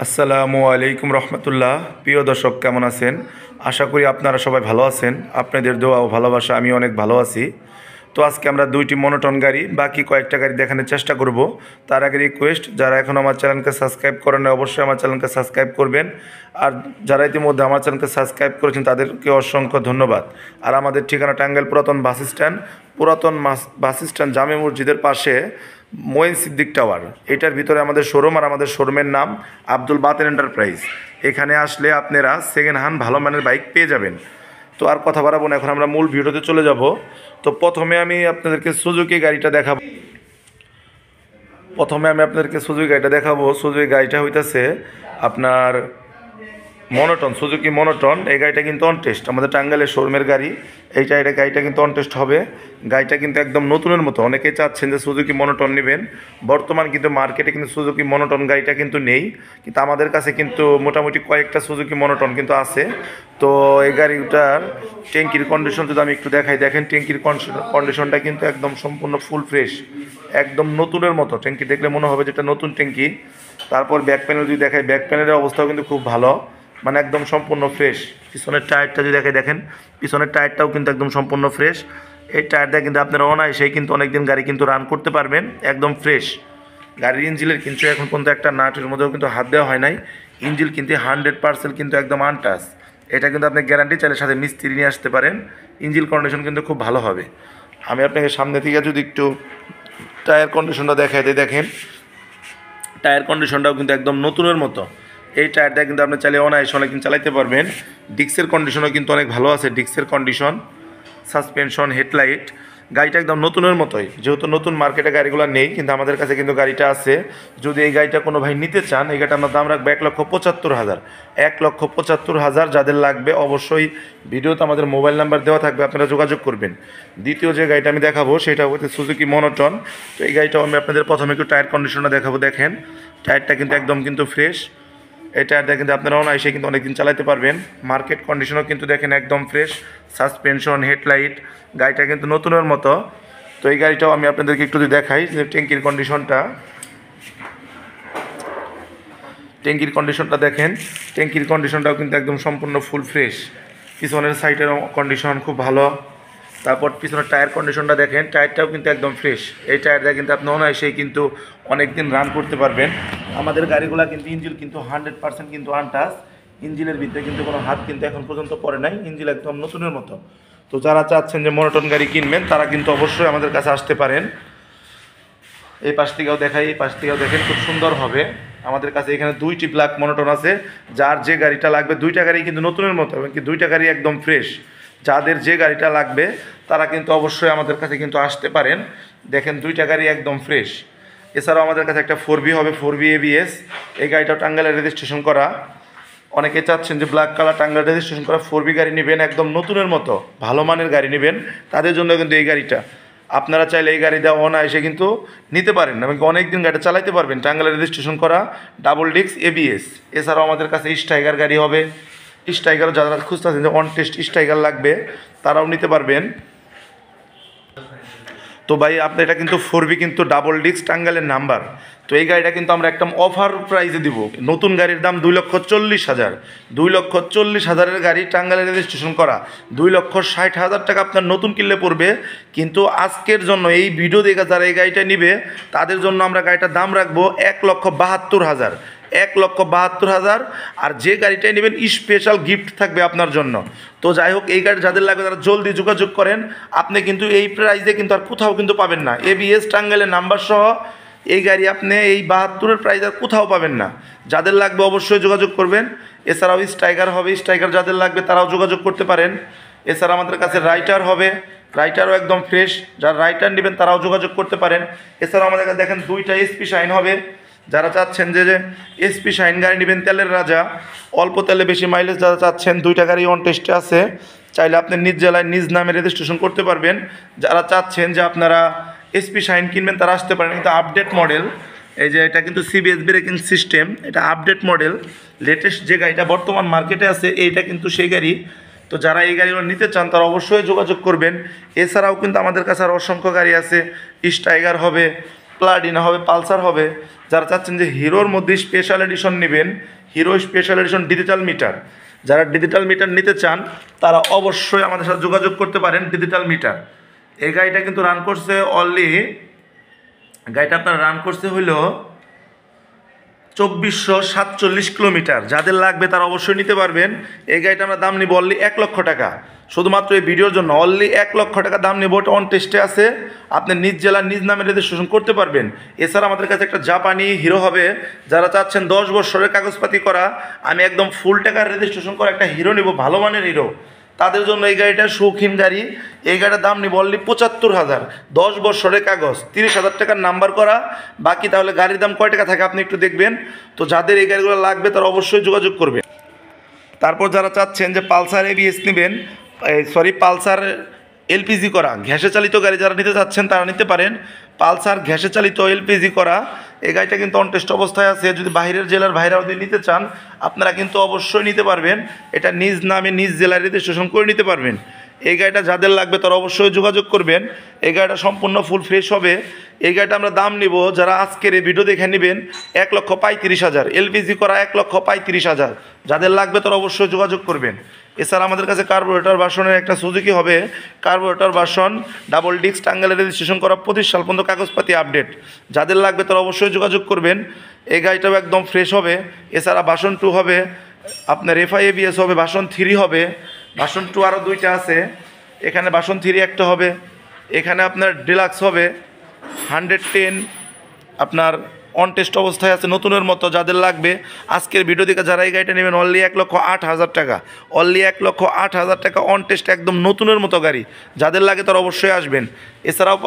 আসসালামু আলাইকুম রহমতুল্লাহ। প্রিয় দর্শক, কেমন আছেন? আশা করি আপনারা সবাই ভালো আছেন। আপনাদের দোয়া ও ভালোবাসা আমি অনেক ভালো আছি। তো আজকে আমরা দুইটি মনোটন গাড়ি, বাকি কয়েকটা গাড়ি দেখানোর চেষ্টা করব। তার আগে রিকোয়েস্ট, যারা এখন আমার চ্যানেলকে সাবস্ক্রাইব করেন নাই অবশ্যই আমার চ্যানেলকে সাবস্ক্রাইব করবেন। আর যারা ইতিমধ্যে আমার চ্যানেলকে সাবস্ক্রাইব করেছেন তাদেরকে অসংখ্য ধন্যবাদ। আর আমাদের ঠিকানা টাঙ্গাইল পুরাতন বাস স্ট্যান্ড জামে মসজিদের পাশে মঈন সিদ্দিক টাওয়ার। এটার ভিতরে আমাদের শোরুম, আর আমাদের শোরুমের নাম আব্দুল বাতেন এন্টারপ্রাইজ। এখানে আসলে আপনারা সেকেন্ড হ্যান্ড ভালো মানের বাইক পেয়ে যাবেন। তো আর কথা বাড়াবো না, এখন আমরা মূল ভিডিওতে চলে যাব। তো প্রথমে আমি আপনাদেরকে সুজুকি গাড়িটা দেখাবো। সুজুকি গাড়িটা হইতেছে আপনার সুজুকি মনোটন। এই গাড়িটা কিন্তু অন টেস্ট, আমাদের টাঙ্গাইলের শোরুমের গাড়ি। গাড়িটা কিন্তু অন টেস্ট হবে। গাড়িটা কিন্তু একদম নতুনের মতো। অনেকেই চাচ্ছেন যে সুজুকি মনোটন নেবেন। বর্তমান কিন্তু মার্কেটে কিন্তু সুজুকি মনোটন গাড়িটা কিন্তু নেই, কিন্তু আমাদের কাছে কিন্তু মোটামুটি কয়েকটা সুজুকি মনোটন কিন্তু আছে। তো এই গাড়িটার ট্যাঙ্কির কন্ডিশন যদি আমি একটু দেখাই, দেখেন ট্যাঙ্কির কন্ডিশনটা কিন্তু একদম সম্পূর্ণ ফুল ফ্রেশ, একদম নতুনের মতো। ট্যাঙ্কি দেখলে মনে হবে যেটা নতুন ট্যাঙ্কি। তারপর ব্যাক প্যানেল যদি দেখাই, ব্যাক প্যানেলের অবস্থাও কিন্তু খুব ভালো, মানে একদম সম্পূর্ণ ফ্রেশ। পিছনের টায়ারটা যদি দেখেন, পিছনের টায়ারটাও কিন্তু একদম সম্পূর্ণ ফ্রেশ। এই টায়ারটা কিন্তু আপনারা অনায়াসেই কিন্তু অনেকদিন গাড়ি কিন্তু রান করতে পারবেন, একদম ফ্রেশ। গাড়ির ইঞ্জিনের কিন্তু এখন পর্যন্ত একটা নাটের মধ্যেও কিন্তু হাত দেওয়া হয় নাই। ইঞ্জিন কিন্তু 100% কিন্তু একদম আনটাচ। এটা কিন্তু আপনি গ্যারান্টি চাইলে সাথে মিস্ত্রি নিয়ে আসতে পারেন। ইঞ্জিন কন্ডিশন কিন্তু খুব ভালো হবে। আমি আপনাকে সামনে থেকে যদি একটু টায়ার কন্ডিশনটা দেখাই দিই, দেখেন টায়ার কন্ডিশনটাও কিন্তু একদম নতুনের মতো। এই টায়ারটা কিন্তু আপনি চাইলে অনায়াসে অনেকদিন চালাতে পারবেন। ডিস্কের কন্ডিশনও কিন্তু অনেক ভালো আছে। ডিস্কের কন্ডিশন, সাসপেনশন, হেডলাইট, গাড়িটা একদম নতুনের মতোই। যেহেতু নতুন মার্কেটে গাড়িগুলো নেই, কিন্তু আমাদের কাছে কিন্তু গাড়িটা আছে। যদি এই গাড়িটা কোনো ভাই নিতে চান, এই গাড়িটা আমরা দাম রাখবো 1,75,000। 1,75,000 যাদের লাগবে অবশ্যই ভিডিওতে আমাদের মোবাইল নাম্বার দেওয়া থাকবে, আপনারা যোগাযোগ করবেন। দ্বিতীয় যে গাড়িটা আমি দেখাবো সেটা হচ্ছে সুজুকি মনোটন। তো এই গাড়িটাও আমি আপনাদের প্রথমে একটু টায়ার কন্ডিশনটা দেখাবো। দেখেন টায়ারটা কিন্তু একদম কিন্তু ফ্রেশ। এই টায়ারটা কিন্তু আপনারা অনায়াসে কিন্তু অনেকদিন চালাতে পারবেন। মার্কেট কন্ডিশনও কিন্তু দেখেন একদম ফ্রেশ। সাসপেনশন, হেডলাইট, গাড়িটা কিন্তু নতুনের মতো। তো এই গাড়িটাও আমি আপনাদেরকে একটু যদি দেখাই যে ট্যাঙ্কির কন্ডিশনটা দেখেন। ট্যাঙ্কির কন্ডিশনটাও কিন্তু একদম সম্পূর্ণ ফুল ফ্রেশ। পিছনের সাইডের কন্ডিশন খুব ভালো। তারপর পিছনের টায়ার কন্ডিশনটা দেখেন, টায়ারটাও কিন্তু একদম ফ্রেশ। এই টায়ারটা কিন্তু আপনি অনায়াসেই কিন্তু অনেক দিন রান করতে পারবেন। আমাদের গাড়িগুলো কিন্তু ইঞ্জিন কিন্তু 100% কিন্তু আনটাচ। ইঞ্জিনের ভিতরে কিন্তু কোনো হাত কিন্তু এখন পর্যন্ত পড়ে নাই। ইঞ্জিন একদম নতুনের মতো। তো যারা চাচ্ছেন যে মনোটন গাড়ি কিনবেন, তারা কিন্তু অবশ্যই আমাদের কাছে আসতে পারেন। এই পাশ থেকেও দেখেন, খুব সুন্দর হবে। আমাদের কাছে এখানে দুইটি ব্ল্যাক মনোটন আছে। যার যে গাড়িটা লাগবে, দুইটা গাড়ি কিন্তু নতুনের মতো, এবং কি দুইটা গাড়ি একদম ফ্রেশ। যাদের যে গাড়িটা লাগবে তারা কিন্তু অবশ্যই আমাদের কাছে কিন্তু আসতে পারেন। দেখেন দুইটা গাড়ি একদম ফ্রেশ। এছাড়াও আমাদের কাছে একটা 4B হবে, 4B ABS। এই গাড়িটাও টাঙ্গাইলের রেজিস্ট্রেশন করা। অনেকে চাচ্ছেন যে ব্ল্যাক কালার টাঙ্গাইল রেজিস্ট্রেশন করা 4B গাড়ি নেবেন, একদম নতুনের মতো ভালো মানের গাড়ি নেবেন, তাদের জন্য কিন্তু এই গাড়িটা। আপনারা চাইলে এই গাড়িটা অনায়াসে কিন্তু নিতে পারেন, এবং অনেক দিন গাড়িটা চালাতে পারবেন। টাঙ্গাইলের রেজিস্ট্রেশন করা, ডাবল ডিস্ক ABS। এছাড়াও আমাদের কাছে স্ট্রাইকার গাড়ি হবে। স্ট্রাইকারও যারা খুঁজতেছেন যে অন টেস্ট স্ট্রাইকার লাগবে, তারাও নিতে পারবেন। তো ভাই আপনি এটা কিন্তু 4B কিন্তু ডাবল ডিস্ক টাঙ্গাইলের নাম্বার। তো এই গাড়িটা কিন্তু আমরা একদম অফার প্রাইসে দিব। নতুন গাড়ির দাম 2,40,000। 2,40,000-এর গাড়ি টাঙ্গাইলের রেজিস্ট্রেশন করা। 2,60,000 টাকা আপনার নতুন কিনলে পড়বে। কিন্তু আজকের জন্য এই ভিডিও দেখে যারা এই গাড়িটা নিবে, তাদের জন্য আমরা গাড়িটার দাম রাখবো 1,72,000। 1,72,000। আর যে গাড়িটাই নেবেন স্পেশাল গিফট থাকবে আপনার জন্য। তো যাই হোক, এই গাড়ি যাদের লাগবে তারা জলদি যোগাযোগ করেন। আপনি কিন্তু এই প্রাইসে কিন্তু আর কোথাও কিন্তু পাবেন না। ABS টাঙ্গাইলের নাম্বার সহ এই গাড়ি আপনি এই 72-এর প্রাইস আর কোথাও পাবেন না। যাদের লাগবে অবশ্যই যোগাযোগ করবেন। এছাড়াও স্ট্রাইকার হবে, স্ট্রাইকার যাদের লাগবে তারাও যোগাযোগ করতে পারেন। এছাড়া আমাদের কাছে রাইটার হবে, রাইটারও একদম ফ্রেশ। যারা রাইটার নেবেন তারাও যোগাযোগ করতে পারেন। এছাড়াও আমাদের কাছে দেখেন দুইটা SP শাইন হবে। যারা চাচ্ছেন যে SP শাইন গাড়ি নেবেন, তেলের রাজা, অল্প তেলে বেশি মাইলেজ, যারা চাচ্ছেন দুইটা গাড়ি অন টেস্টে আছে, চাইলে আপনি নিজ জেলায় নিজ নামে রেজিস্ট্রেশন করতে পারবেন। যারা চাচ্ছেন যে আপনারা SP শাইন কিনবেন, তারা আসতে পারেন। কিন্তু আপডেট মডেল, এই যে এটা কিন্তু CBS ব্রেকিং সিস্টেম, এটা আপডেট মডেল। লেটেস্ট যে গাড়িটা বর্তমান মার্কেটে আছে এইটা কিন্তু সেই গাড়ি। তো যারা এই গাড়িগুলো নিতে চান তারা অবশ্যই যোগাযোগ করবেন। এছাড়াও কিন্তু আমাদের কাছে আর অসংখ্য গাড়ি আছে। স্ট্রাইকার হবে, প্লাটিনা হবে, পালসার হবে। যারা চাচ্ছেন যে হিরোর মধ্যে স্পেশাল এডিশন নেবেন, hero special edition digital meter, যারা ডিজিটাল মিটার নিতে চান তারা অবশ্যই আমাদের সাথে যোগাযোগ করতে পারেন। ডিজিটাল মিটার এই গাড়িটা কিন্তু রান করছে অনলি, গাড়িটা আপনার রান করছে হলো 2447 কিলোমিটার। যাদের লাগবে তারা অবশ্যই নিতে পারবেন। এই গাড়িটা আমরা দাম নিব অনলি 1 লক্ষ টাকা, শুধুমাত্র এই ভিডিওর জন্য অনলি 1 লক্ষ টাকা দাম নিব। এটা অন টেস্টে আছে, আপনি নিজ জেলার নিজ নামে রেজিস্ট্রেশন করতে পারবেন। এছাড়া আমাদের কাছে একটা জাপানি হিরো হবে, যারা চাচ্ছেন 10 বছরের কাগজপাতি করা, আমি একদম ফুল টাকার রেজিস্ট্রেশন করা একটা হিরো নিব, ভালো মানের হিরো, তাদের জন্য এই গাড়িটা শৌখিন গাড়ি। এই গাড়িটার দাম নিব অনলি 75,000, 10 বছরের কাগজ, 30,000 টাকার নাম্বার করা, বাকি তাহলে গাড়ির দাম কয় টাকা থাকে আপনি একটু দেখবেন। তো যাদের এই গাড়িগুলো লাগবে তারা অবশ্যই যোগাযোগ করবে। তারপর যারা চাচ্ছেন যে পালসার এবিএস নেবেন, পালসার এলপিজি করা গ্যাসে চালিত গাড়ি যারা নিতে চাচ্ছেন তারা নিতে পারেন। পালসার গ্যাসে চালিত এলপিজি করা এই গাড়িটা কিন্তু অন টেস্ট অবস্থায় আছে। যদি বাইরের জেলার ভাইরাও যদি নিতে চান আপনারা কিন্তু অবশ্যই নিতে পারবেন। এটা নিজ নামে নিজ জেলায় রেজিস্ট্রেশন করে নিতে পারবেন। এই গাড়িটা যাদের লাগবে তারা অবশ্যই যোগাযোগ করবেন। এই গাড়িটা সম্পূর্ণ ফুল ফ্রেশ হবে। এই গাড়িটা আমরা দাম নিব, যারা আজকের এই ভিডিও দেখে নেবেন, 1,35,000, এলপিজি করা 1,35,000। যাদের লাগবে তারা অবশ্যই যোগাযোগ করবেন। এছাড়া আমাদের কাছে কার্বোরেটর ভার্সনের একটা সুজুকি হবে, কার্বোরেটর ভার্সন ডাবল ডিস্ক, টাঙ্গাইলে রেজিস্ট্রেশন করা 25 সাল পর্যন্ত কাগজপাতি আপডেট। যাদের লাগবে তারা অবশ্যই যোগাযোগ করবেন। এই গাড়িটাও একদম ফ্রেশ হবে। এছাড়া ভার্সন 2 হবে, আপনার এফআইএবিএস হবে, ভার্সন 3 হবে, ভার্সন 2 আরও 2টা আছে, এখানে ভার্সন 3 একটা হবে, এখানে আপনার ডিলাক্স হবে 110, আপনার অন টেস্ট অবস্থায় আছে নতুনের মতো। যাদের লাগবে আজকের ভিডিও থেকে যারা এই গাড়িটা নেবেন অনলি 1,08,000 টাকা, অনলি 1,08,000 টাকা অন টেস্ট একদম নতুনের মতো গাড়ি। যাদের লাগে তারা অবশ্যই আসবেন। এছাড়াও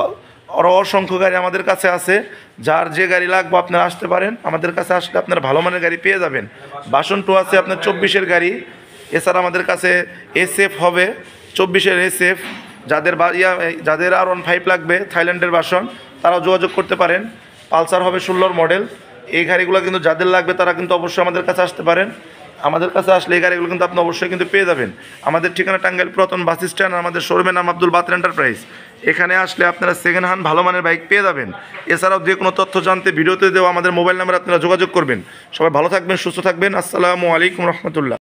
আরও অসংখ্য গাড়ি আমাদের কাছে আছে, যার যে গাড়ি লাগবে আপনারা আসতে পারেন। আমাদের কাছে আসলে আপনারা ভালো মানের গাড়ি পেয়ে যাবেন। ভার্সন 2 আছে আপনার 24-এর গাড়ি। এছাড়া আমাদের কাছে এসএফ হবে, 24-এর এসএফ। যাদের R15 লাগবে থাইল্যান্ডের ভার্সন তারাও যোগাযোগ করতে পারেন। পালসার হবে 16-র মডেল। এই গাড়িগুলো কিন্তু যাদের লাগবে তারা কিন্তু অবশ্যই আমাদের কাছে আসতে পারেন। আমাদের কাছে আসলে এই গাড়িগুলো কিন্তু আপনি অবশ্যই কিন্তু পেয়ে যাবেন। আমাদের ঠিকানা টাঙ্গাইল পুরাতন বাস স্ট্যান্ড, আমাদের শোরুমের নাম আব্দুল বাতের এন্টারপ্রাইজ। এখানে আসলে আপনারা সেকেন্ড হ্যান্ড ভালো মানের বাইক পেয়ে যাবেন। এছাড়াও যে কোনো তথ্য জানতে ভিডিওতে দেওয়া আমাদের মোবাইল নাম্বার আপনারা যোগাযোগ করবেন। সবাই ভালো থাকবেন, সুস্থ থাকবেন। আসসালামু আলাইকুম রহমতুল্লাহ।